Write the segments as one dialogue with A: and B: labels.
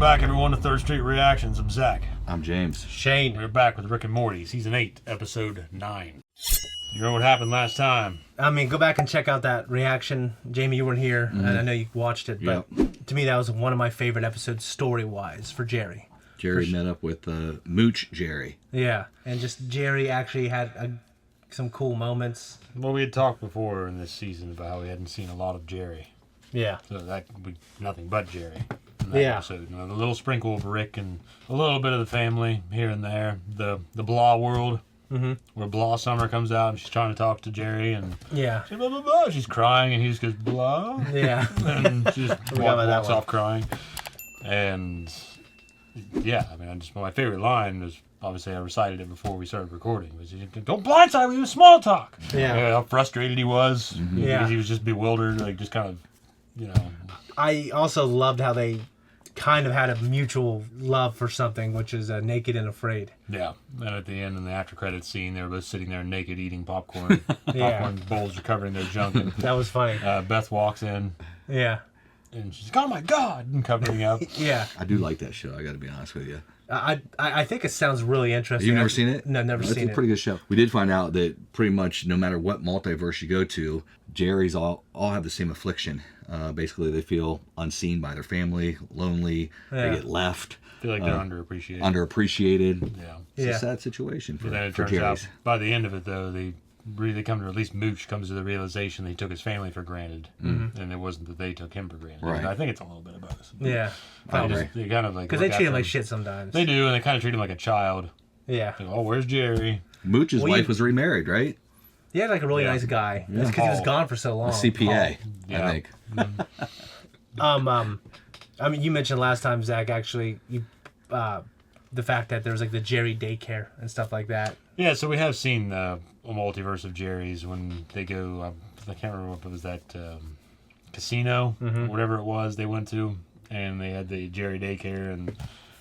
A: back, everyone, to Third Street Reactions. I'm Zach.
B: I'm James.
C: Shane.
A: We're back with Rick and Morty, Season 8, Episode 9. You know what happened last time?
C: I mean, go back and check out that reaction. Jamie, you weren't here, and I know you watched it, but to me, that was one of my favorite episodes story-wise for Jerry.
B: Jerry met up with Mooch Jerry.
C: Yeah, and just Jerry actually had some cool moments.
A: Well, we had talked before in this season about how we hadn't seen a lot of Jerry.
C: Yeah.
A: So that would be nothing but Jerry in that episode. You know, the little sprinkle of Rick and a little bit of the family here and there. The blah world. Mm-hmm. Where Blah Summer comes out and she's trying to talk to Jerry and she's blah, blah, blah. She's crying and he just goes blah.
C: Yeah.
A: And she just walks off crying. And yeah, I mean, my favorite line was, obviously I recited it before we started recording, was don't blindside me with small talk.
C: Yeah.
A: How frustrated he was.
B: Mm-hmm.
C: Yeah.
A: Because he was just bewildered, like just kind of, you know.
C: I also loved how they kind of had a mutual love for something, which is Naked and Afraid.
A: Yeah, and at the end in the after credits scene, they were both sitting there naked eating popcorn. Popcorn bowls are covering their junk. And,
C: that was funny.
A: Beth walks in.
C: Yeah.
A: And she's like, oh my God, and covering up.
C: Yeah.
B: I do like that show, I got to be honest with you.
C: I think it sounds really interesting.
B: You've never seen it?
C: No, never seen it.
B: It's a pretty good show. We did find out that pretty much no matter what multiverse you go to, Jerry's all have the same affliction. Basically, they feel unseen by their family, lonely, they get left.
A: I feel like they're underappreciated.
B: Yeah. It's a sad situation for,
A: but then it
B: for
A: turns
B: Jerry's.
A: out, by the end of it, though, they come to, at least Mooch comes to the realization they took his family for granted. Mm-hmm. And it wasn't that they took him for granted.
B: Right.
A: And I think it's a little bit about this.
C: Yeah.
A: They kind of like,
C: because they treat him like shit sometimes.
A: They do, and they kind of treat him like a child.
C: Yeah.
A: Like, oh, where's Jerry?
B: Mooch's wife was remarried, right?
C: Yeah, like a really nice guy.
B: Yeah.
C: It's because he was gone for so long.
B: A CPA, I think.
C: I mean, you mentioned last time, Zach, actually, the fact that there was like the Jerry daycare and stuff like that.
A: Yeah, so we have seen a multiverse of Jerry's when they go, I can't remember if it was that casino, whatever it was they went to, and they had the Jerry daycare, and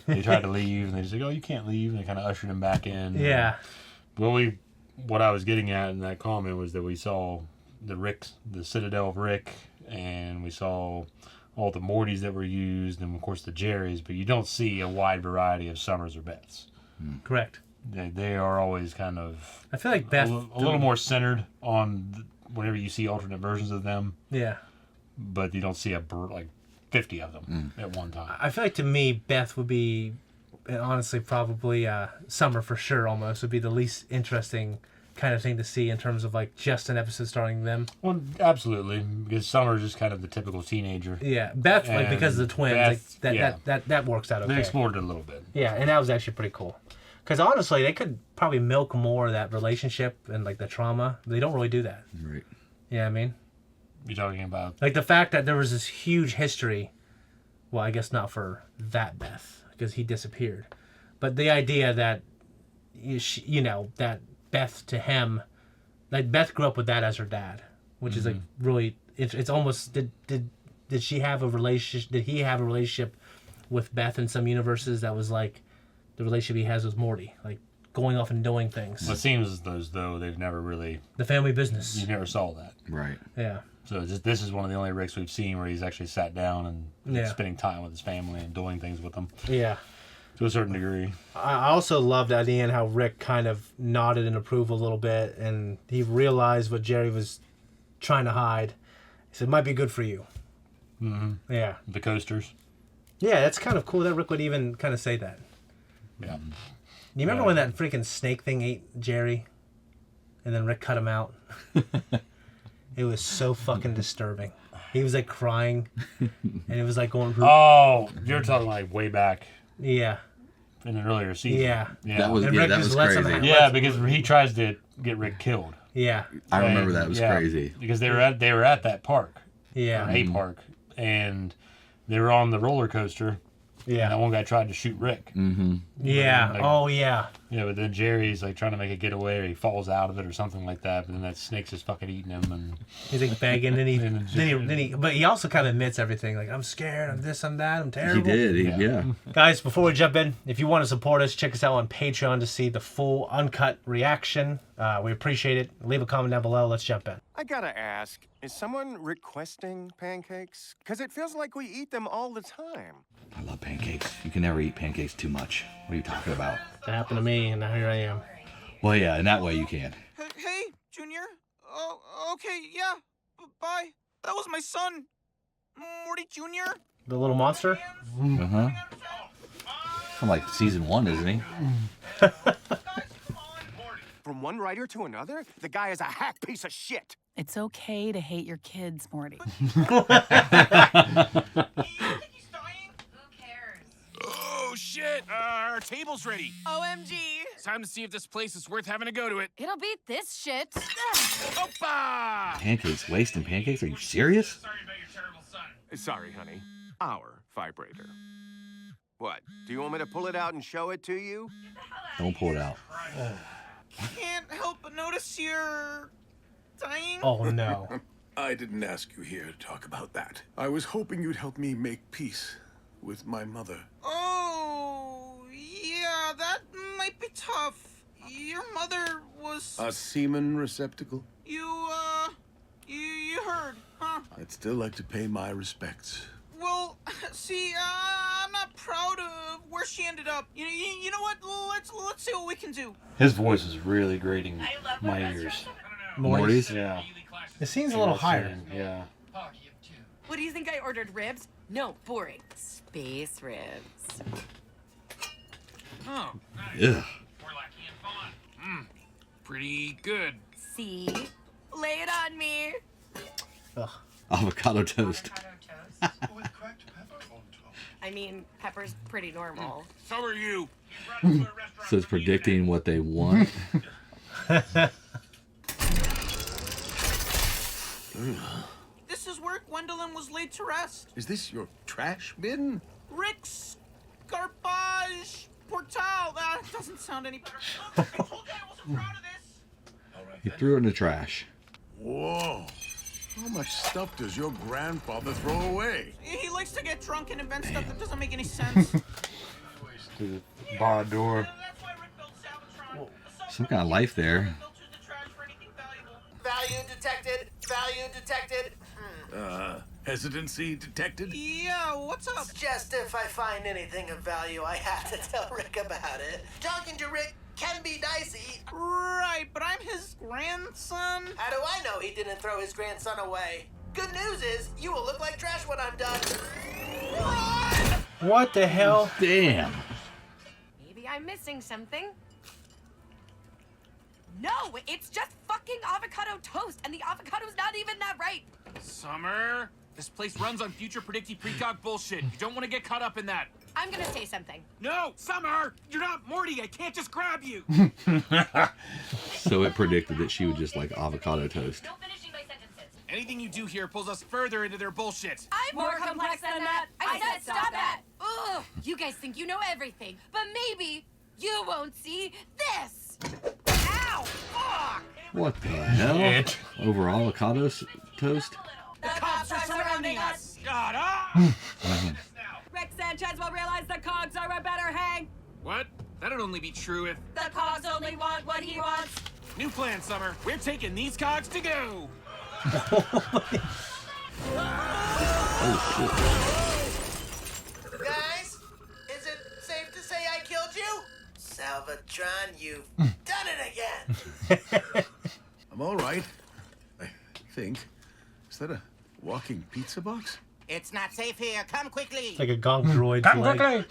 A: they tried to leave, and they just like, oh, you can't leave, and they kind of ushered him back in.
C: Yeah.
A: Well, what I was getting at in that comment was that we saw the Citadel of Rick, and we saw all the Mortys that were used, and of course the Jerrys, but you don't see a wide variety of Summers or Beths.
C: Correct.
A: They are always kind of,
C: I feel like Beth
A: a little more centered on whenever you see alternate versions of them.
C: Yeah.
A: But you don't see like 50 of them at one time.
C: I feel like to me, Beth would be, honestly, probably Summer for sure almost, would be the least interesting kind of thing to see in terms of like just an episode starring them.
A: Well, absolutely, because Summer's just kind of the typical teenager.
C: Yeah, Beth, like because of the twins, that works out okay.
A: They explored it a little bit.
C: Yeah, and that was actually pretty cool. Because honestly, they could probably milk more of that relationship and like the trauma. They don't really do that.
B: Right.
C: Yeah, I mean,
A: You're talking about
C: like the fact that there was this huge history. Well, I guess not for that Beth because he disappeared, but the idea that that Beth to him, like Beth grew up with that as her dad, which is like really. It's almost did she have a relationship? Did he have a relationship with Beth in some universes that was like the relationship he has with Morty, like going off and doing things?
A: It seems as though they've never really
C: The family business.
A: You never saw that,
B: right?
C: Yeah.
A: So this is one of the only Ricks we've seen where he's actually sat down and spending time with his family and doing things with them.
C: Yeah.
A: To a certain degree.
C: I also loved at the end how Rick kind of nodded in approval a little bit, and he realized what Jerry was trying to hide. He said, "Might be good for you." Mm-hmm. Yeah.
A: The coasters.
C: Yeah, that's kind of cool that Rick would even kind of say that.
A: Yeah.
C: You remember when that freaking snake thing ate Jerry, and then Rick cut him out? It was so fucking disturbing. He was like crying, and it was like going.
A: Oh, you're talking like way back.
C: Yeah.
A: In an earlier season.
C: Yeah.
B: That was crazy.
A: Yeah, because he tries to get Rick killed.
C: Yeah.
B: I remember that. It was crazy.
A: Because they were at that park.
C: Yeah.
A: A park, and they were on the roller coaster.
C: Yeah.
A: And that one guy tried to shoot Rick.
B: Mm-hmm.
C: Yeah.
A: Like,
C: yeah.
A: Yeah, but then Jerry's like trying to make a getaway, or he falls out of it, or something like that. But then that snake's just fucking eating him, and
C: he's like begging, and but he also kind of admits everything. Like, I'm scared, I'm this, I'm that, I'm terrible.
B: He did, yeah.
C: Guys, before we jump in, if you want to support us, check us out on Patreon to see the full uncut reaction. We appreciate it. Leave a comment down below. Let's jump in.
D: I gotta ask, is someone requesting pancakes? Because it feels like we eat them all the time.
B: I love pancakes. You can never eat pancakes too much. What are you talking about?
C: That happened to me, and now here I am.
B: Well, yeah, in that way you can.
D: Hey, Junior. Oh, okay, yeah. Bye. That was my son, Morty Jr.
C: The little monster?
B: Uh-huh. From like season 1, isn't he?
E: From one writer to another, the guy is a hack piece of shit.
F: It's okay to hate your kids, Morty.
E: Oh, shit. Our table's ready.
G: OMG.
E: It's time to see if this place is worth having to go to it.
G: It'll beat this shit.
E: Opa!
B: Pancakes, wasting pancakes? Are you serious?
E: Sorry about your terrible son. Sorry, honey. Our vibrator. What? Do you want me to pull it out and show it to you?
B: Don't pull it out.
D: Can't help but notice you're dying.
C: Oh, no.
H: I didn't ask you here to talk about that. I was hoping you'd help me make peace with my mother.
D: Oh, yeah, that might be tough. Your mother was...
H: A semen receptacle?
D: You heard, huh?
H: I'd still like to pay my respects.
D: Well, see, I'm not proud of where she ended up. You know what? Let's see what we can do.
A: His voice is really grating my ears.
B: Morty's?
A: Yeah.
C: It seems a little higher.
A: Yeah.
G: What do you think I ordered? Ribs? No, boring. Space ribs.
E: Oh,
B: Ugh.
E: we're lucky and fun. Pretty good.
G: See? Lay it on me.
C: Ugh.
B: Avocado toast.
G: I mean, pepper's pretty normal.
E: So are you.
B: So it's predicting what they want.
D: This is where Gwendolyn was laid to rest.
H: Is this your trash bin?
D: Rick's garbage portal. That doesn't sound any better. I told you I wasn't proud of this.
B: He threw it in the trash.
H: Whoa. How much stuff does your grandfather throw away?
D: He likes to get drunk and invent stuff that doesn't make any sense.
A: To the bar door.
D: That's why Rick built Salvatron.
B: Some kind of life there.
D: Filters the trash for anything valuable.
I: Value detected. Value detected.
H: Hesitancy detected?
D: Yeah, what's up?
I: Just if I find anything of value, I have to tell Rick about it. Talking to Rick can be dicey.
D: Right, but I'm his grandson.
I: How do I know he didn't throw his grandson away? Good news is, you will look like trash when I'm done.
C: What the hell?
B: Damn.
G: Maybe I'm missing something. No, it's just fucking avocado toast, and the avocado's not even that ripe.
E: Summer, this place runs on future predictive precog bullshit. You don't want to get caught up in that.
G: I'm gonna say something.
E: No, Summer, you're not Morty. I can't just grab you.
B: So it predicted that she would just like avocado toast.
G: No finishing my sentences.
E: Anything you do here pulls us further into their bullshit.
G: I'm more complex than that. I said stop that. Ugh, you guys think you know everything, but maybe you won't see this. Ow! Fuck!
B: What the hell? Over avocado toast?
G: The cops are surrounding us.
E: God, ah!
G: Rick Sanchez will realize the cogs are a better hang.
E: What? That'd only be true if...
G: The cogs only want what he wants.
E: New plan, Summer. We're taking these cogs to go.
I: Guys, is it safe to say I killed you? Salvatron, you've done it again.
H: I'm all right. I think. Is that a walking pizza box?
I: It's not safe here. Come quickly.
C: It's like a gonk droid. Leg.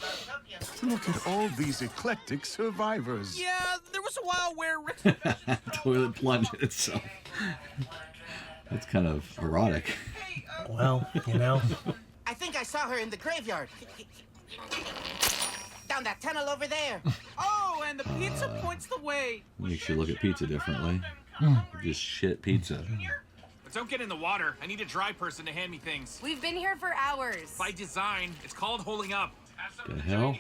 H: Look at all these eclectic survivors.
D: Yeah, there was a while where Rick's
B: Toilet plunge itself. That's kind of erotic.
C: Well, you know.
I: I think I saw her in the graveyard. Down that tunnel over there.
D: Oh, and the pizza points the way.
B: Makes you look at pizza differently. Just shit pizza.
E: But don't get in the water. I need a dry person to hand me things.
G: We've been here for hours.
E: By design, it's called holding up.
B: The hell?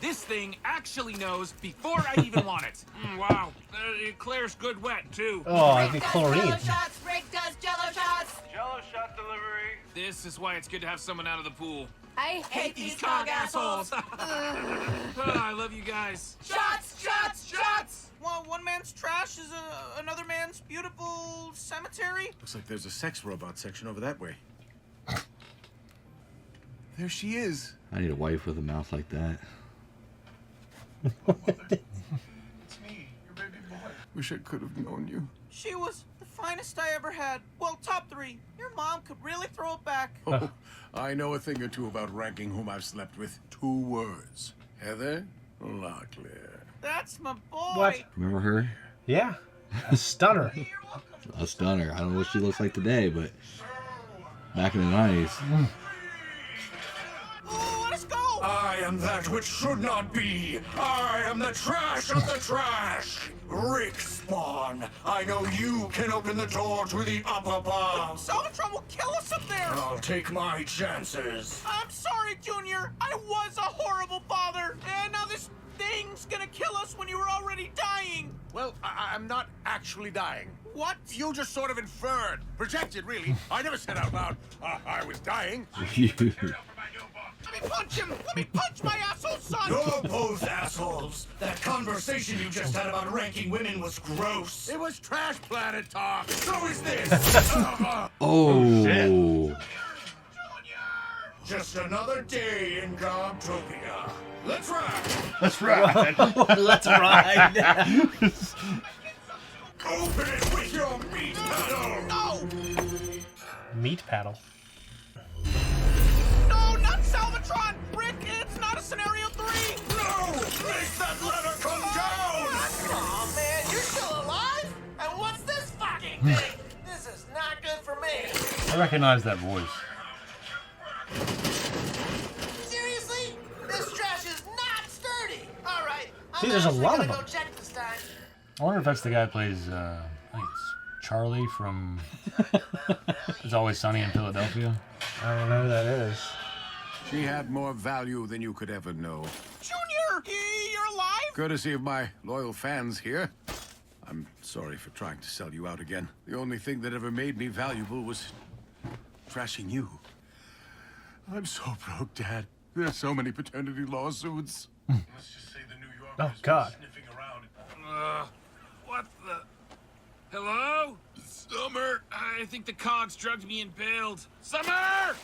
E: This thing actually knows before I even want it. Wow. It clears good wet, too.
C: Oh, I think chlorine.
G: Jello shots. Rick does Jello shots.
E: Jello shot delivery. This is why it's good to have someone out of the pool.
G: I hate these cog assholes.
E: I love you guys.
G: Shots, shots, shots.
D: One man's trash is another man's beautiful cemetery.
H: Looks like there's a sex robot section over that way. there she is.
B: I need a wife with a mouth like that.
H: It's me, your baby boy. Wish I could have known you.
D: She was the finest I ever had. Well, top 3. Your mom could really throw it back.
H: Oh, I know a thing or two about ranking whom I've slept with. 2 words. Heather Locklear.
D: That's my boy.
C: What?
B: Remember her?
C: Yeah. A stunner.
B: A stunner. I don't know what she looks like today, but back in the 90s.
D: Oh, let us go.
E: I am that which should not be. I am the trash of the trash. Rick Spawn, I know you can open the door to the upper bar.
D: Salvatron will kill us up there.
E: I'll take my chances.
D: I'm sorry, Junior. I was a horrible father. And now this thing's gonna kill us when you were already dying.
H: Well, I'm not actually dying.
D: What?
H: You just sort of inferred. Projected, really. I never said out loud, I was dying.
D: Let me punch him! Let me punch my asshole son!
E: You're both assholes. That conversation you just had about ranking women was gross.
H: It was Trash Planet talk.
E: So is this.
B: Oh.
E: Just another day in Gobtopia. Let's ride.
A: Let's ride.
C: Let's ride.
E: Open it with your meat paddle.
D: No!
C: Meat paddle.
D: No, not Salvatron! Rick, it's not a scenario 3!
E: No! Make that ladder come down!
I: Aw, man, you're still alive? And what's this fucking thing? This is not good for me.
A: I recognize that voice.
I: Seriously? This trash is not sturdy. All right. I'm
C: See, there's a
I: actually
C: lot of
I: gonna
C: them.
I: go check this time.
A: I wonder if that's the guy who plays, I think it's Charlie from It's Always Sunny in Philadelphia.
C: I don't know who that is.
H: She had more value than you could ever know.
D: Junior! You're alive?
H: Courtesy of my loyal fans here. I'm sorry for trying to sell you out again. The only thing that ever made me valuable was trashing you. I'm so broke, Dad. There's so many paternity lawsuits. Let's just say the New Yorkers
C: Oh, God.
H: sniffing around.
E: What the? Hello? Summer? I think the cogs drugged me and bailed. Summer!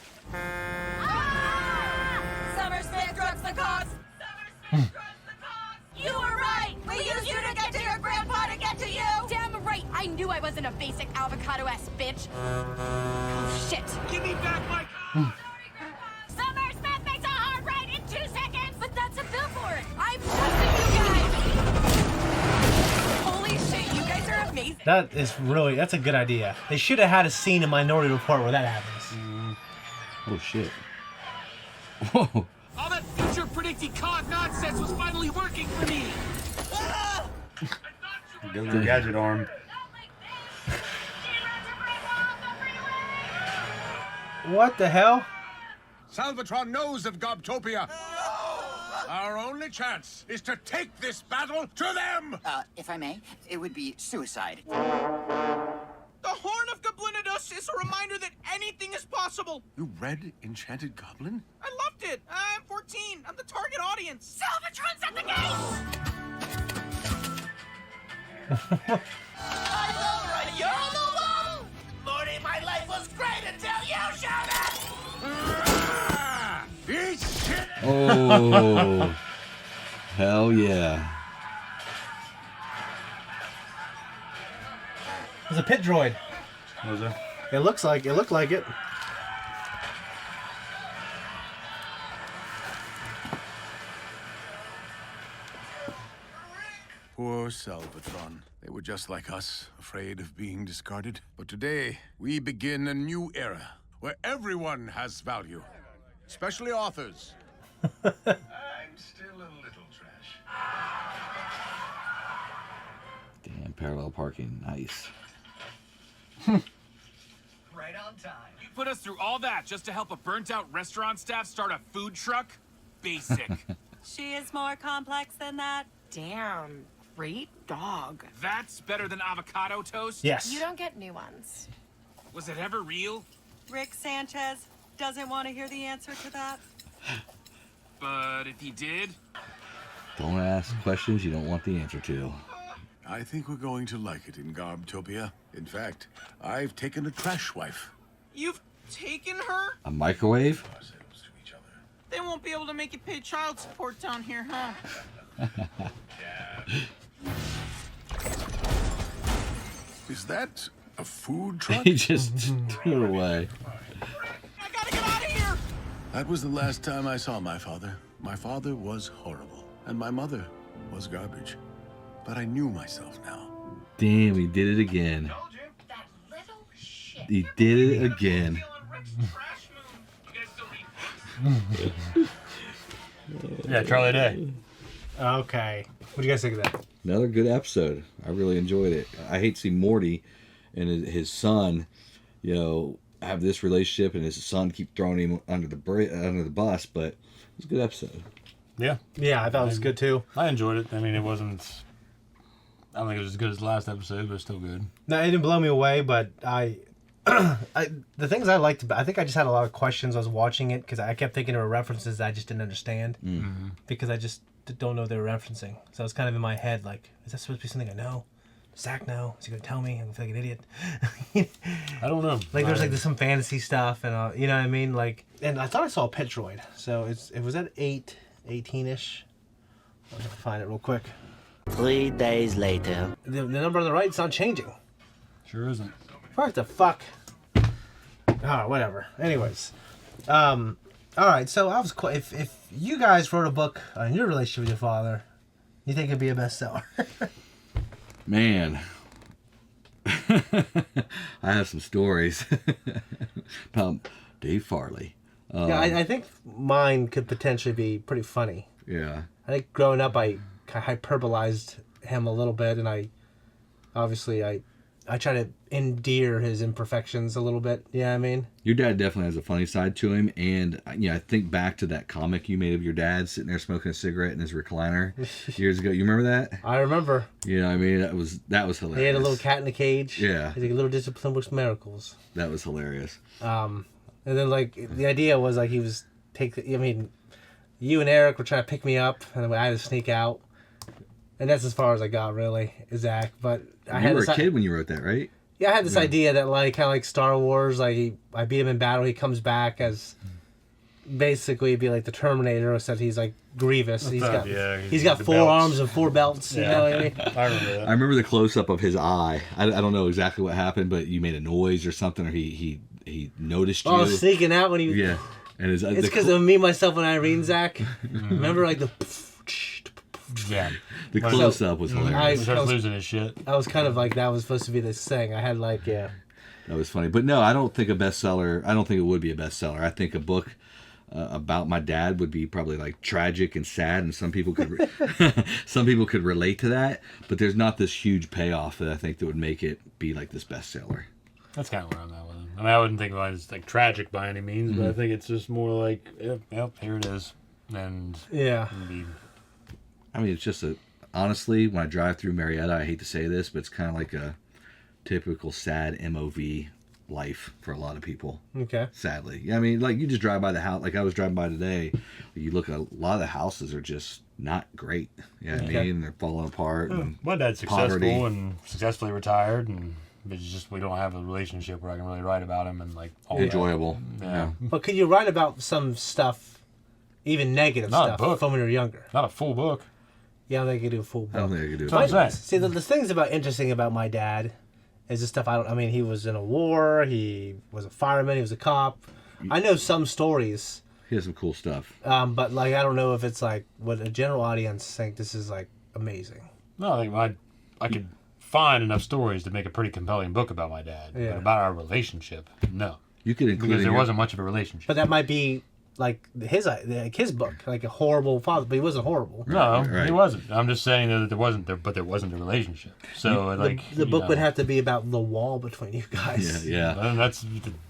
G: Summer Smith drugs the cops. Summer Smith drugs the cops. You were right. We used you to get to your grandpa to get to you. Damn right. I knew I wasn't a basic avocado-ass bitch. Oh, shit.
E: Give me back my
G: Sorry, Grandpa. Summer Smith makes a hard right in 2 seconds. But that's a bill for it. I'm trusting you guys. Holy shit, you guys are amazing.
C: That's a good idea. They should have had a scene in Minority Report where that happens.
B: Oh, shit. Whoa.
E: all that future predicting cog nonsense was finally working for me.
A: Goes the gadget arm.
C: What the hell?
H: Salvatron knows of Gobtopia. Our only chance is to take this battle to them!
J: If I may, it would be suicide.
D: The Horn of Goblinidus is a reminder that anything is possible.
H: You read Enchanted Goblin?
D: I loved it. I'm 14. I'm the target audience.
G: Salvatron's at the gate!
I: I know, right? You're on the wall! Morty, my life was great until you showed up!
H: Eat shit!
B: Oh. Hell yeah.
C: There's a pit droid.
A: Was there?
C: It looked like it.
H: Poor Salvatron. They were just like us, afraid of being discarded. But today, we begin a new era where everyone has value, especially authors. I'm still a little trash.
B: Damn, parallel parking. Nice.
J: Right on time.
E: You put us through all that just to help a burnt-out restaurant staff start a food truck? Basic.
F: She is more complex than that.
G: Damn, great dog.
E: That's better than avocado toast?
C: Yes.
G: You don't get new ones.
E: Was it ever real?
F: Rick Sanchez doesn't want to hear the answer to that.
E: But if he did?
B: Don't ask questions you don't want the answer to.
H: I think we're going to like it in Garbtopia. In fact, I've taken a trash wife.
D: You've taken her?
B: A microwave?
H: Ourselves to each other.
D: be able to make you pay child support down here, huh?
H: Is that a food truck?
B: He just threw it away.
D: I gotta get out of here!
H: That was the last time I saw my father. My father was horrible, and my mother was garbage. But I knew myself now.
B: Damn, he did it again.
G: That little shit.
B: He did it again.
A: Yeah, Charlie Day.
C: Okay. What do you guys think of that?
B: Another good episode. I really enjoyed it. I hate to see Morty and his son, have this relationship, and his son keep throwing him under the bus. But it was a good episode.
A: Yeah.
C: Yeah, I thought it was good too.
A: I enjoyed it. I mean, it wasn't. I don't think it was as good as the last episode, but it's still good.
C: No, it didn't blow me away, but the things I liked, I think I just had a lot of questions. I was watching it because I kept thinking there were references that I just didn't understand because I just don't know what they were referencing. So it's kind of in my head, like, is that supposed to be something I know? Does Zach know? Is he gonna tell me? I'm gonna feel like an idiot.
A: I don't know.
C: Like there's some fantasy stuff, and you know what I mean. Like, and I thought I saw a Petroid, so it was at 18-ish. I'll have to find it real quick.
K: 3 days later.
C: The number on the right, it's not changing.
A: Sure isn't.
C: What the fuck? Oh, whatever. Anyways, all right. So I was if you guys wrote a book on your relationship with your father, you think it'd be a bestseller?
B: Man, I have some stories about Dave Farley.
C: Yeah, I think mine could potentially be pretty funny.
B: Yeah.
C: I think growing up, I hyperbolized him a little bit, and I try to endear his imperfections a little bit. Yeah, I mean,
B: Your dad definitely has a funny side to him, and I think back to that comic you made of your dad sitting there smoking a cigarette in his recliner years ago. You remember that?
C: I remember.
B: I mean, that was hilarious.
C: He had a little cat in a cage.
B: Yeah.
C: He's like, a little discipline works miracles.
B: That was hilarious.
C: And then like the idea was like he was you and Eric were trying to pick me up, and I had to sneak out, and that's as far as I got really, Zach. But
B: You were a kid when you wrote that, right?
C: Yeah, I had this idea that like kind of like Star Wars, like I beat him in battle, he comes back as basically it'd be like the Terminator, except he's like Grievous. He's got 4 arms and 4 belts. You know what I mean?
A: I remember that.
B: I remember the close up of his eye. I don't know exactly what happened, but you made a noise or something, or he noticed you.
C: Oh, sneaking out when he.
B: Yeah, and
C: it's because of me, myself, and Irene, Zach. Remember like the.
A: Yeah.
B: The close up was hilarious.
A: He starts losing his shit.
C: I was kind of like that was supposed to be this thing. I had like
B: That was funny, but no, I don't think a bestseller. I don't think it would be a bestseller. I think a book about my dad would be probably like tragic and sad, and some people could some people could relate to that. But there's not this huge payoff that I think that would make it be like this bestseller.
A: That's kind of where I'm at with him. I mean, I wouldn't think of it as like tragic by any means, but I think it's just more like, yep, here it is, and
C: yeah.
B: I mean, it's just honestly, when I drive through Marietta, I hate to say this, but it's kind of like a typical sad MOV life for a lot of people.
C: Okay.
B: Sadly. I mean, like you just drive by the house, like I was driving by today, you look at a lot of the houses are just not great. Yeah, I mean, they're falling apart. And
A: my dad's successful
B: poverty.
A: And successfully retired, and it's just we don't have a relationship where I can really write about him and like all
B: enjoyable.
A: That. Yeah.
C: But could you write about some stuff, even negative
A: Not
C: stuff,
A: a book.
C: from when you were younger?
A: Not a full book.
C: Yeah, I don't think I could do a full book.
B: I don't think I could do
A: it.
C: See, the things interesting about my dad is the stuff I mean, he was in a war. He was a fireman. He was a cop. I know some stories.
B: He has some cool stuff.
C: But like, I don't know if it's like what a general audience think this is like amazing.
A: No, I think I could find enough stories to make a pretty compelling book about my dad.
C: Yeah.
A: But about our relationship, no.
B: You could include
A: because there wasn't much of a relationship.
C: But that might be like his book, like a horrible father, but he wasn't horrible.
A: No,
B: Right.
A: he wasn't. I'm just saying that there wasn't a relationship. So
C: The book would have to be about the wall between you guys.
B: Yeah.
A: And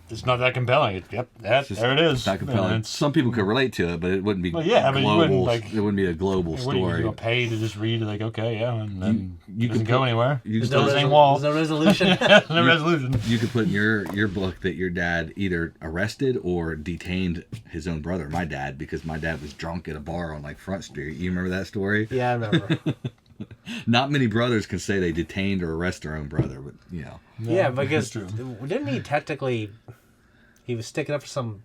A: it's not that compelling. There it is.
B: It's not compelling. Some people could relate to it, but it wouldn't be
A: Well, yeah, I mean, you
B: global.
A: wouldn't,
B: It wouldn't be a global
A: What are
B: story.
A: you going to pay to just read? Like, okay, yeah, and then
B: You
A: doesn't
B: could
A: go
B: put-
A: anywhere.
B: you
A: It's
B: could
A: still
B: put-
A: the same wall.
C: There's no resolution.
A: No resolution.
B: You could put in your book that your dad either arrested or detained his own brother, my dad, because my dad was drunk at a bar on like Front Street. You remember that story?
C: Yeah, I remember.
B: Not many brothers can say they detained or arrest their own brother, but
C: Yeah, because
A: true.
C: didn't he technically? He was sticking up for some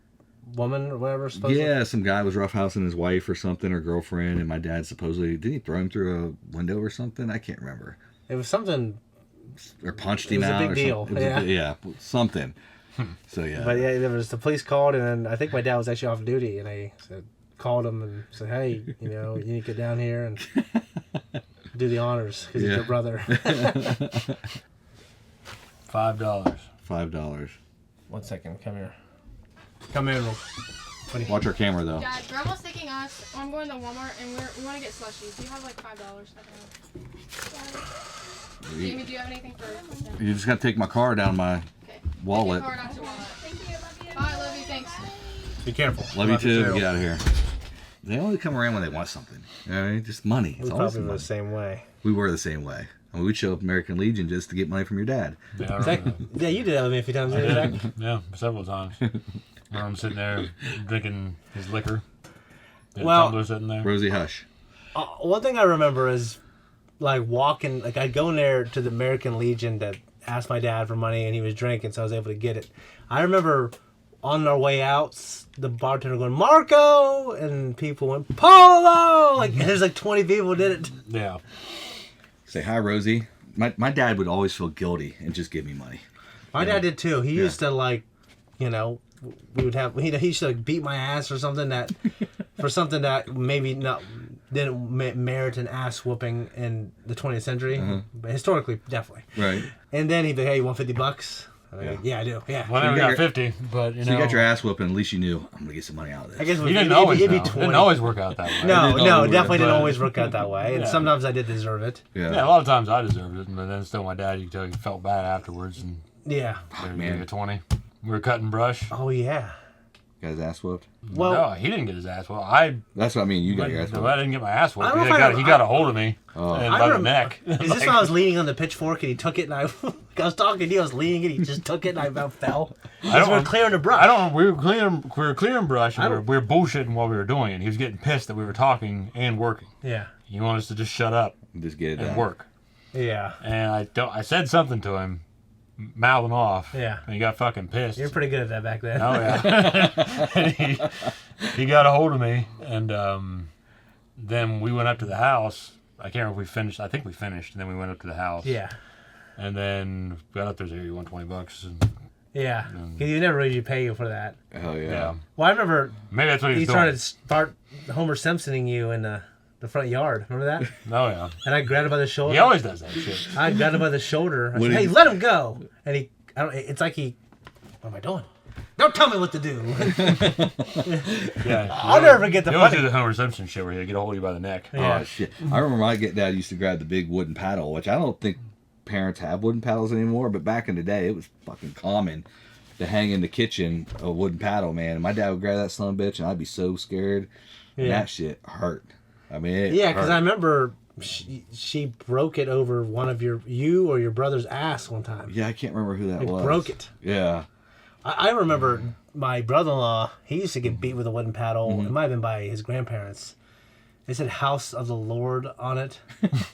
C: woman or whatever. Supposedly?
B: Yeah, some guy was roughhousing his wife or something, or girlfriend, and my dad supposedly did he throw him through a window or something? I can't remember.
C: It was something.
B: Or punched him
C: It was
B: out.
C: a big deal.
B: Yeah, something. So yeah.
C: But yeah, there was the police called, and then I think my dad was actually off duty, and they called him and said, "Hey, you need to get down here and do the honors because he's your brother."
A: $5.
B: $5.
C: 1 second, come here. Come here, buddy.
B: Watch our camera though.
L: Dad, Grandma's taking us. I'm going to Walmart, and we want to get slushies. Do you have like $5? Jamie, do you have anything for?
B: You just gotta take my car down my wallet.
L: Card out your wallet. Thank you. Love you. Bye. Love you. Thanks.
C: Be careful.
B: Love you too. Get out of here. They only come around when they want something. All right, just money. It's
C: We
B: always
C: probably were
B: money.
C: the same way.
B: We were the same way. I mean, we'd show up American Legion just to get money from your dad.
A: Yeah,
C: Yeah, you did that with me a few times, didn't you, Zach?
A: Yeah, several times. I'm sitting there drinking his liquor.
C: Well,
A: tumbler sitting there.
B: Rosie Hush.
C: One thing I remember is like walking, like I'd go in there to the American Legion to ask my dad for money, and he was drinking, so I was able to get it. I remember on our way out, the bartender going, "Marco!" and people went, "Polo!" Like there's like 20 people did it.
A: Yeah.
B: Say hi, Rosie. My dad would always feel guilty and just give me money.
C: My dad did too. He used to like, we would have he used to like beat my ass or something that for something that maybe didn't merit an ass whooping in the 20th century, but historically definitely.
B: Right.
C: And then he'd be, "Hey, you want $50?" Yeah, I do. Yeah.
A: Well, I never got 50, but
B: So you got your ass whooping. At least you knew I'm gonna get some money out of this.
C: I guess
A: You didn't always. It didn't always work out that way.
C: No, definitely didn't
A: but-
C: always work out that way. And
A: Yeah.
C: sometimes I did deserve it.
A: Yeah, a lot of times I deserved it, but then still my dad, you could tell he felt bad afterwards, and
C: Yeah.
A: man, get 20. We were cutting brush.
C: Oh yeah.
B: Got his ass whooped.
C: Well,
A: no, he didn't get his ass whooped.
B: That's what I mean. You got your ass
A: No,
B: whooped.
A: I didn't get my ass whooped.
C: I don't know
A: He got a hold of me
B: Oh.
A: by the neck.
C: Is this when I was leaning on the pitchfork and he took it and I was talking to you, I was leaning and he just took it and I about fell? We were clearing the brush.
A: I don't. We were clearing brush. And we were bullshitting while we were doing it. He was getting pissed that we were talking and working.
C: Yeah.
A: He wanted us to just shut up
B: Just get it
A: and
B: done.
A: work.
C: Yeah.
A: And I said something to him, mouthing off.
C: Yeah.
A: And he got fucking pissed.
C: You're pretty good at that back then.
A: Oh yeah. And he got a hold of me, and then we went up to the house. I can't remember if we finished. I think we finished, and then we went up to the house.
C: Yeah.
A: And then got up there. You want $20? And,
C: Yeah. Because you never really pay you for that.
B: Hell yeah.
A: yeah.
C: Well, I remember
A: Maybe that's what
C: he
A: he's
C: started
A: doing.
C: to start Homer Simpsoning you in the front yard. Remember that?
A: Oh yeah.
C: And I grabbed him by the shoulder.
A: He always does that shit.
C: I grabbed him by the shoulder. I
B: What
C: said,
B: did
C: "Hey,
B: he-
C: let him go!" And it's like what am I doing? Don't tell me what to do.
A: Yeah.
C: I'll never forget the
A: He always
C: funny.
A: do the Homer Simpson shit where he'll get a hold of you by the neck.
C: Yeah.
B: Oh shit! I remember my dad used to grab the big wooden paddle, which I don't think parents have wooden paddles anymore. But back in the day, it was fucking common to hang in the kitchen a wooden paddle, man. And my dad would grab that son of a bitch, and I'd be so scared. And
C: Yeah.
B: that shit hurt. I mean, it
C: Yeah, because
B: hurt.
C: I remember she broke it over one of you or your brother's ass one time.
B: Yeah, I can't remember who that
C: Like,
B: was.
C: broke it.
B: Yeah.
C: I remember my brother-in-law. He used to get beat with a wooden paddle.
B: Mm-hmm.
C: It might have been by his grandparents. They said "House of the Lord" on it,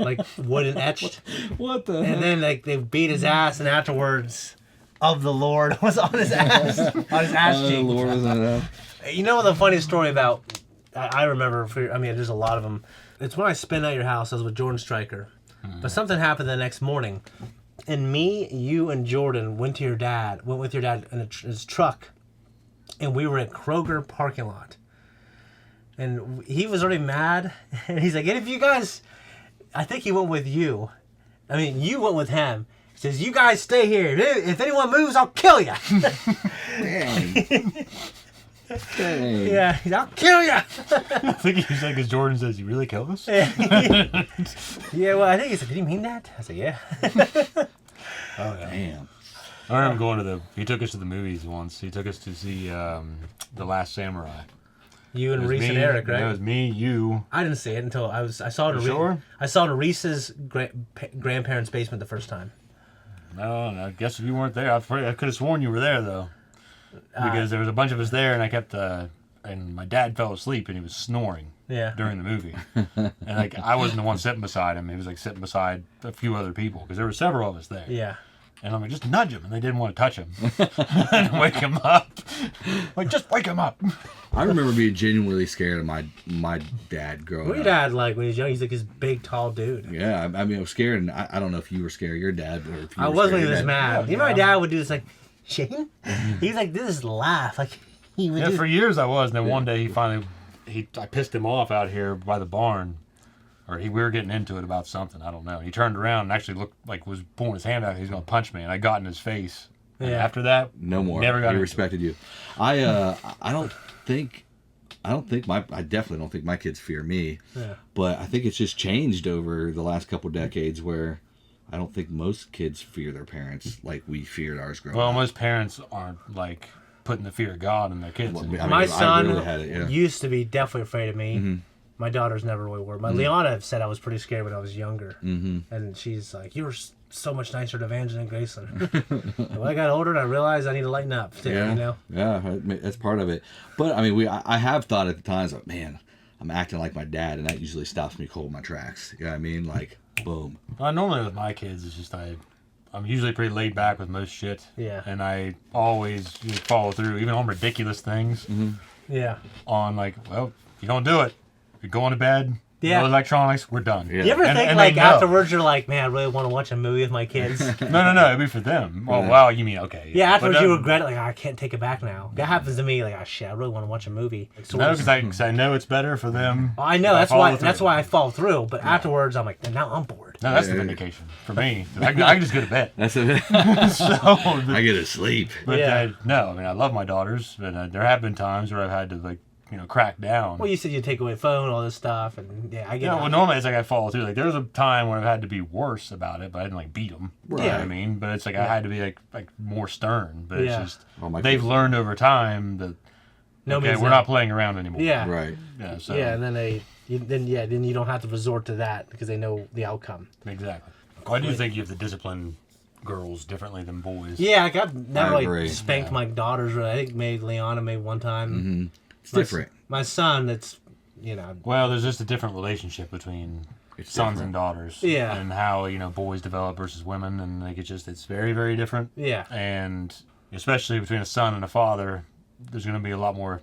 C: like wooden etched.
B: What the?
C: And then like they beat his ass, and afterwards, "of the Lord" was on his ass, on his ass cheek.
B: Lord was on that.
C: You know the funny story about? I remember. There's a lot of them. It's when I spent at your house. I was with Jordan Stryker, but something happened the next morning, and me, you, and Jordan went with your dad in his truck, and we were at Kroger parking lot, and he was already mad, and he's like, "And if you guys," I think he went with you. I mean, you went with him. He says, "You guys stay here. If anyone moves, I'll kill you."
B: Dang. Dang.
C: Yeah, I'll kill you.
A: I think he's like, as Jordan says, "You really killed us?"
C: Yeah, well, I think he said, "Did he mean that?" I said, "Yeah."
A: Oh yeah.
B: Damn.
A: I remember going to he took us to the movies once. He took us to see The Last Samurai.
C: You and
A: It was
C: Reese
A: me,
C: and Eric, right?
A: It was me, you.
C: I didn't see it until I saw it.
A: You sure?
C: I saw it in Reese's grandparents' basement the first time.
A: No, I guess if you weren't there, I could have sworn you were there though, because there was a bunch of us there, and I kept and my dad fell asleep and he was snoring.
C: Yeah.
A: During the movie, and like I wasn't the one sitting beside him. He was like sitting beside a few other people because there were several of us there.
C: Yeah.
A: And I'm like, just nudge him. And they didn't want to touch him. And wake him up. Like, just wake him up.
B: I remember being genuinely scared of my dad growing
C: What
B: up.
C: your dad like when he was young? He's like this big, tall dude.
B: Yeah, I mean, I was scared, and I don't know if you were scared of your dad, or if you
C: I
B: were
C: was
B: scared
C: when he
B: of
C: was
B: your
C: mad.
B: dad.
C: You know, my dad would do this like, Shane? He's like, this is laugh. Like, he would
A: Yeah,
C: do
A: for years I was. And then one day he finally, I pissed him off out here by the barn. Or we were getting into it about something. I don't know. He turned around and actually looked like was pulling his hand out. He was going to punch me. And I got in his face. And
C: Yeah.
A: after that,
B: No more.
A: Never got
B: He
A: into
B: respected you. I definitely don't think my kids fear me.
C: Yeah.
B: But I think it's just changed over the last couple decades where I don't think most kids fear their parents like we feared ours growing
A: Well,
B: up.
A: most parents aren't like putting the fear of God in their kids.
B: Well,
A: anymore.
B: I mean,
C: My
B: I
C: son
B: really had it, yeah.
C: used to be definitely afraid of me.
B: Mm-hmm.
C: My daughters never really were. My Liana said I was pretty scared when I was younger.
B: Mm-hmm.
C: And she's like, you were so much nicer to Evangeline and Grayson. When I got older, I realized I need to lighten up too,
B: Yeah,
C: you know?
B: yeah, that's part of it. But I mean, I have thought at the times, like, man, I'm acting like my dad, and that usually stops me cold in my tracks. You know what I mean? Like, boom.
A: Normally with my kids, it's just I'm usually pretty laid back with most shit.
C: Yeah.
A: And I always follow through, even on ridiculous things.
B: Mm-hmm.
C: Yeah.
A: On like, well, if you don't do it, you're going to bed.
C: Yeah.
A: No electronics. We're done.
B: Yeah.
C: You ever
A: And-
C: think,
A: and
C: like,
A: they know.
C: afterwards you're like, man, I really want to watch a movie with my kids?
A: No. It'd be for them. Oh, wow. You mean, okay.
C: Yeah, afterwards
A: But,
C: you regret it, like, I can't take it back now. That happens to me, like, oh, shit, I really want to watch a movie. Like, so
A: No,
C: what is-
A: because I know it's better for them.
C: Well, I know,
A: if
C: that's
A: follow
C: why
A: through.
C: that's why I fall through, but afterwards I'm like, now I'm bored.
A: No, that's the
B: Yeah.
A: vindication for me. I can just go to bed.
B: That's it.
A: So,
B: I get to sleep.
A: but
C: Yeah.
A: no, I mean, I love my daughters, but there have been times where I've had to, like, crack down.
C: Well, you said you take away phone, all this stuff, and yeah, I get it.
A: Well, normally it's like I follow through. Like, there was a time when I've had to be worse about it, but I didn't, like, beat them. You know what I
B: Right.
A: mean? But it's like I had to be, like more stern. But
C: Yeah.
A: it's just,
B: Oh, my
A: they've
B: kids-
A: learned over time that,
C: No
A: okay,
C: means
A: we're
C: no.
A: not playing around anymore.
C: Yeah.
B: Right.
A: Yeah, so,
C: Yeah, and then then you don't have to resort to that because they know the outcome.
A: exactly. Well, I do think you have to discipline girls differently than boys.
C: Yeah, like I've never
B: I
C: like
B: agree.
C: spanked my daughters. Really. I think maybe Liana made one time.
B: Mm-hmm. It's
C: My-
B: different.
C: My son, it's
A: Well, there's just a different relationship between
B: It's
A: sons
B: different.
A: and daughters.
C: Yeah.
A: And how, boys develop versus women. And, like, it's very, very different.
C: yeah.
A: And especially between a son and a father, there's going to be a little more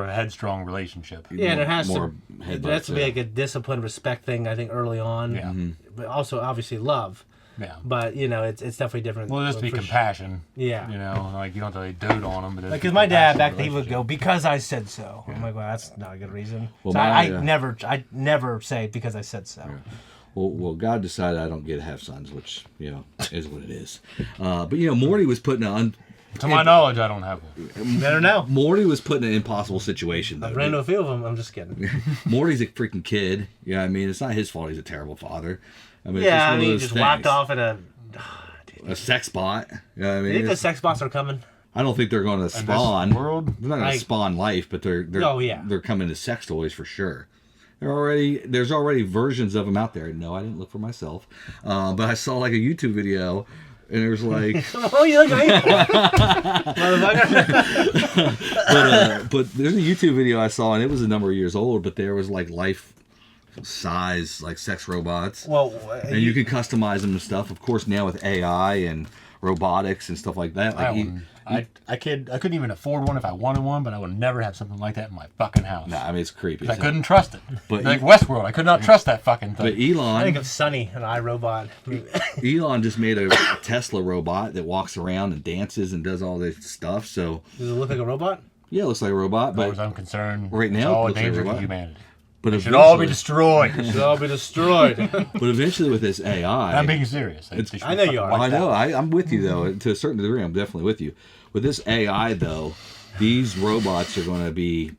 A: of a headstrong relationship.
C: Yeah, and it has
B: More
C: to.
B: headbutts,
C: That's to be
B: yeah.
C: like a discipline, respect thing. I think early on.
A: Yeah.
C: But also obviously love.
A: Yeah.
C: But it's definitely different.
A: Well, just be
C: for sure.
A: compassion.
C: Yeah.
A: Like, you don't have to like, dote on them. But
C: Like, because my dad back then, he would go, because I said so. I'm like, well, that's not a good reason.
B: Well,
C: so
B: my-
C: I never say because I said so.
B: Well, God decided I don't get to have sons, which is what it is. But Morty was put in an
A: to my knowledge, I don't have one.
C: Better know.
B: Morty was put in an impossible situation.
C: I've
B: Though.
C: ran into a few of them. I'm just kidding.
B: Morty's a freaking kid. Yeah, I mean, it's not his fault. He's a terrible father. I mean, it's
C: Yeah,
B: just
C: I
B: one of
C: mean, he
B: those
C: just
B: things.
C: whacked off at
B: A sex bot. Yeah, I
C: You
B: mean,
C: think the
B: it's-
C: sex bots are coming?
B: I don't think they're going to
A: In this
B: spawn.
A: world?
B: They're not going to
C: Like-
B: spawn life, but they're
C: Oh, yeah.
B: they're coming to sex toys for sure. There's already versions of them out there. No, I didn't look for myself, but I saw like a YouTube video, and it was like,
C: Oh, you look at me, motherfucker.
B: but there's a YouTube video I saw, and it was a number of years old, but there was like life size like sex robots,
C: Well,
B: and you can customize them and stuff. Of course, now with AI and robotics and stuff like that,
A: I couldn't even afford one if I wanted one, but I would never have something like that in my fucking house.
B: I mean, it's creepy.
A: I couldn't trust it.
B: But
A: Like Westworld, I could not trust that fucking
B: But
A: thing.
C: I think
B: Elon,
C: of Sunny, an iRobot.
B: Elon just made a Tesla robot that walks around and dances and does all this stuff. So
C: Does it look like a robot?
B: yeah, it looks like a robot,
A: As far as
B: but
A: I'm concerned,
B: right
A: it's
B: now, it
A: all a
B: looks like a
A: danger to
B: robot.
A: humanity.
B: but
A: It should all be
B: eventually,
A: destroyed.
C: Should all be destroyed.
B: but eventually with this AI,
A: I'm being serious. They should
C: I know
A: be
C: you are.
A: fucking
B: I
A: wiped
B: know.
A: out.
B: I'm with you though. To a certain degree, I'm definitely with you. With this AI though, these robots are going to be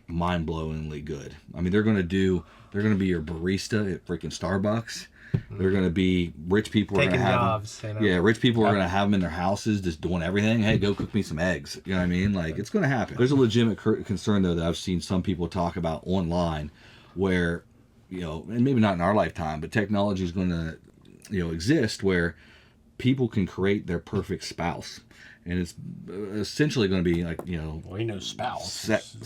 B: mind-blowingly good. I mean, they're going to be your barista at freaking Starbucks. They're going to be rich people.
C: Taking
B: are going to have
C: jobs.
B: them. Yeah, rich people are going to have them in their houses, just doing everything. Hey, go cook me some eggs. You know what I mean? Like, it's going to happen. There's a legitimate concern though that I've seen some people talk about online, where and maybe not in our lifetime, but technology is going to exist where people can create their perfect spouse. And it's essentially going to be like,
A: Well, he knows spouse.
B: sex,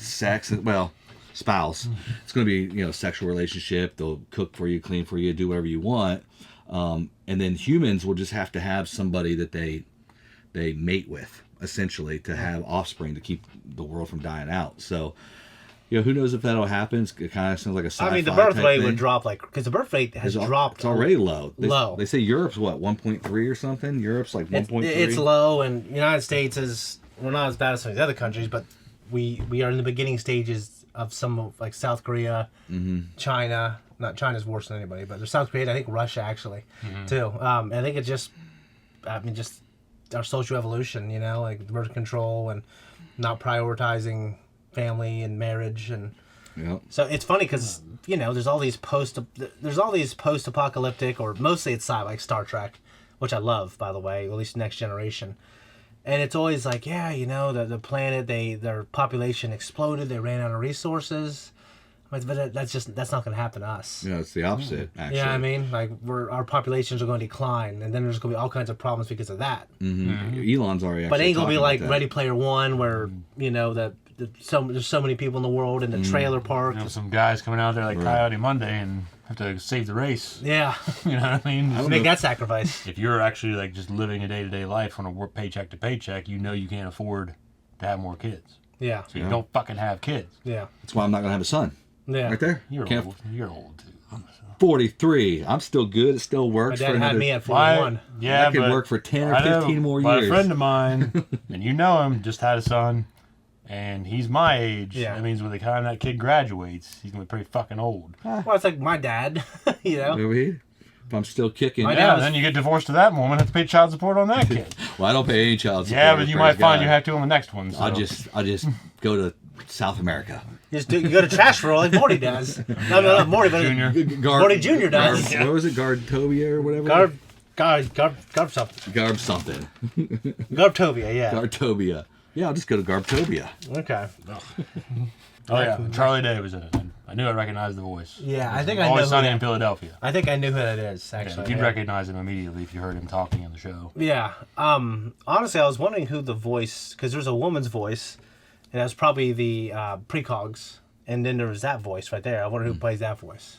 B: spouse. It's going to be, sexual relationship. They'll cook for you, clean for you, do whatever you want. And then humans will just have to have somebody that they mate with, essentially, to have offspring to keep the world from dying out. So, who knows if that'll happen? It kind of sounds like a sci-fi.
C: I mean, the birth
B: type
C: rate
B: thing.
C: would drop because the birth rate has dropped.
B: It's already low.
C: Low.
B: They say Europe's what, 1.3 or something. Europe's like 1.3.
C: It's low, and United States we're not as bad as some of these other countries, but we are in the beginning stages of some of like South Korea, China. Not China's worse than anybody, but there's South Korea. I think Russia actually too. I think it's just our social evolution, like birth control and not prioritizing family and marriage, and so it's funny because there's all these post-apocalyptic, or mostly it's sci-fi, like Star Trek, which I love, by the way, at least Next Generation, and it's always like the planet, their population exploded, they ran out of resources, but that's not going to happen to us.
B: It's the opposite, actually.
C: Yeah, I mean, like our populations are going to decline, and then there's going to be all kinds of problems because of that.
B: Elon's already.
C: But it ain't going to be like
B: that.
C: Ready Player One, where there's so many people in the world, and the trailer park.
A: Some guys coming out there like Coyote Monday and have to save the race.
C: Yeah.
A: You know what I mean?
C: Make that sacrifice.
A: If you're actually like just living a day-to-day life on a paycheck to paycheck, you can't afford to have more kids.
C: Yeah.
A: So you don't fucking have kids.
C: Yeah.
B: That's why I'm not going to have a son.
C: Yeah.
B: Right there.
A: You're old too.
B: 43. I'm still good. It still works.
C: My dad had me at 41.
B: Yeah, that could work for 10 or 15 more years.
A: A friend of mine, and you know him, just had a son, and he's my age.
C: Yeah.
A: That means by the time that kid graduates, he's gonna be pretty fucking old.
C: Well, it's like my dad.
B: If I'm still kicking.
A: Then you get divorced to that moment, have to pay child support on that kid.
B: Well, I don't pay any child support.
A: Yeah, but you might find you have to on the next one. So.
B: I'll just go to South America.
C: You go to Trashville like Morty does. No, Morty, but
A: Junior.
C: Morty Junior does.
B: What was it, Gardtopia or whatever?
C: Garb something.
B: Garb something.
C: Garbtopia, yeah.
B: Garbtopia. Yeah, I'll just go to Garbtopia.
C: Okay.
A: Oh yeah, Charlie Day was in it. I knew I recognized the voice.
C: Yeah, I think I know.
A: Always Sunny in Philadelphia.
C: I think I knew who that is, actually.
A: You'd recognize him immediately if you heard him talking on the show.
C: Yeah. Honestly, I was wondering who the voice, because there's a woman's voice, and that was probably the precogs, and then there was that voice right there. I wonder who plays that voice.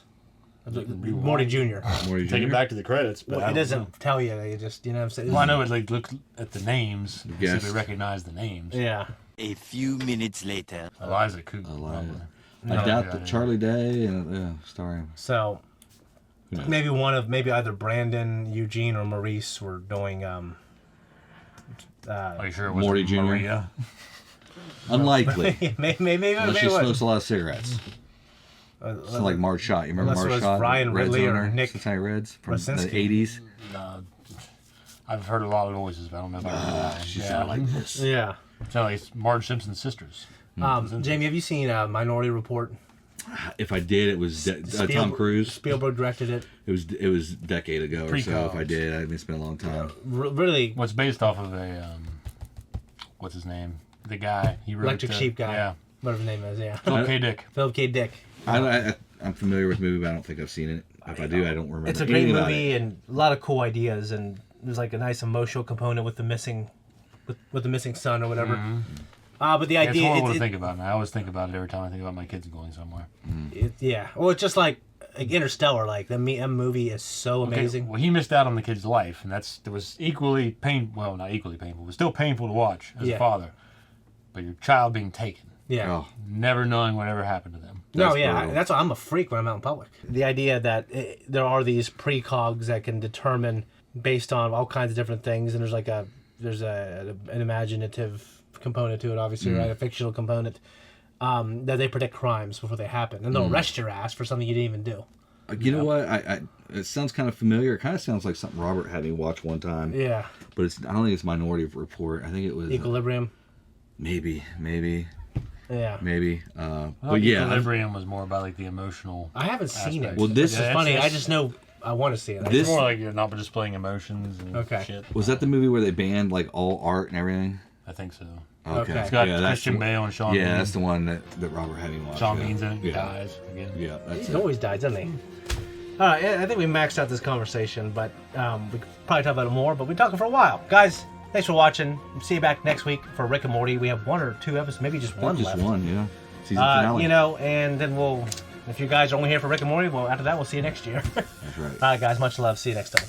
C: Morty Jr.
B: Morty
A: Take it back to the credits, but
C: it doesn't tell you. You just, what I'm saying?
A: Well, I know it like look at the names, see if we recognize the names.
C: Yeah.
K: A few minutes later.
A: Eliza Coop.
B: I doubt that Charlie Day and starring.
C: So maybe either Brandon, Eugene, or Maurice were doing.
A: Are you sure it was
B: Morty Jr.?
A: Maria?
B: Unlikely.
C: maybe
B: Unless she smokes a lot of cigarettes. It's like Marge Schott. You remember Marge Schott?
C: Brian Ridley or Nick
B: Cincinnati Reds from
C: Krasinski.
B: the 80s.
A: I've heard a lot of voices, but I don't know if I remember that.
B: She sounded like this.
C: Yeah.
A: Sounded like it's Marge Simpson's sisters.
C: Jamie, have you seen Minority Report?
B: If I did, it was Tom Cruise.
C: Spielberg directed it.
B: It was a decade ago or so. If I did, I mean, it's been a long time.
C: Really?
A: What's based off of a what's his name? The guy he wrote.
C: Electric Sheep guy.
A: Yeah.
C: Whatever his name is. Yeah.
A: Philip K. Dick.
C: Philip K. Dick.
B: I'm familiar with the movie, but I don't think I've seen it. If I do, I don't remember.
C: It's a great movie and a lot of cool ideas, and there's like a nice emotional component with the missing, with the missing son or whatever.
A: Mm-hmm.
C: But the idea.
A: It's horrible to think about. And I always think about it every time I think about my kids going somewhere.
C: Yeah. Well, it's just like Interstellar. Like that movie is so amazing.
A: Well, he missed out on the kid's life, and it was equally painful. Well, not equally painful, but still painful to watch as a father. But your child being taken.
C: Yeah.
A: Never knowing whatever happened to them.
C: That's why I'm a freak when I'm out in public. The idea that there are these precogs that can determine based on all kinds of different things, and there's an imaginative component to it, obviously, right? A fictional component that they predict crimes before they happen, and they'll arrest your ass for something you didn't even do.
B: You know what? It sounds kind of familiar. It kind of sounds like something Robert had me watch one time.
C: Yeah.
B: But I don't think it's Minority Report. I think it was
C: Equilibrium.
B: Maybe.
C: Yeah.
B: Maybe.
A: But yeah, Equilibrium was more about like the emotional.
C: I haven't seen it.
B: Well, this
C: is funny. I just know I want to see it.
A: It's more like you're not displaying emotions and shit.
B: Was that the movie where they banned like all art and everything?
A: I think so.
B: Okay.
A: It's got Christian Bale and Sean Bean.
B: Yeah, that's the one that Robert had me watch.
A: Sean Bean's in it. He dies again.
B: Yeah, that's
C: He always dies, doesn't he? All right, I think we maxed out this conversation, but we could probably talk about it more, but we've been talking for a while. Guys, thanks for watching. See you back next week for Rick and Morty. We have 1 or 2 episodes, maybe just one left.
B: Just one, yeah. Season finale.
C: And then we'll If you guys are only here for Rick and Morty, well, after that, we'll see you next year.
B: That's right.
C: All right, guys. Much love. See you next time.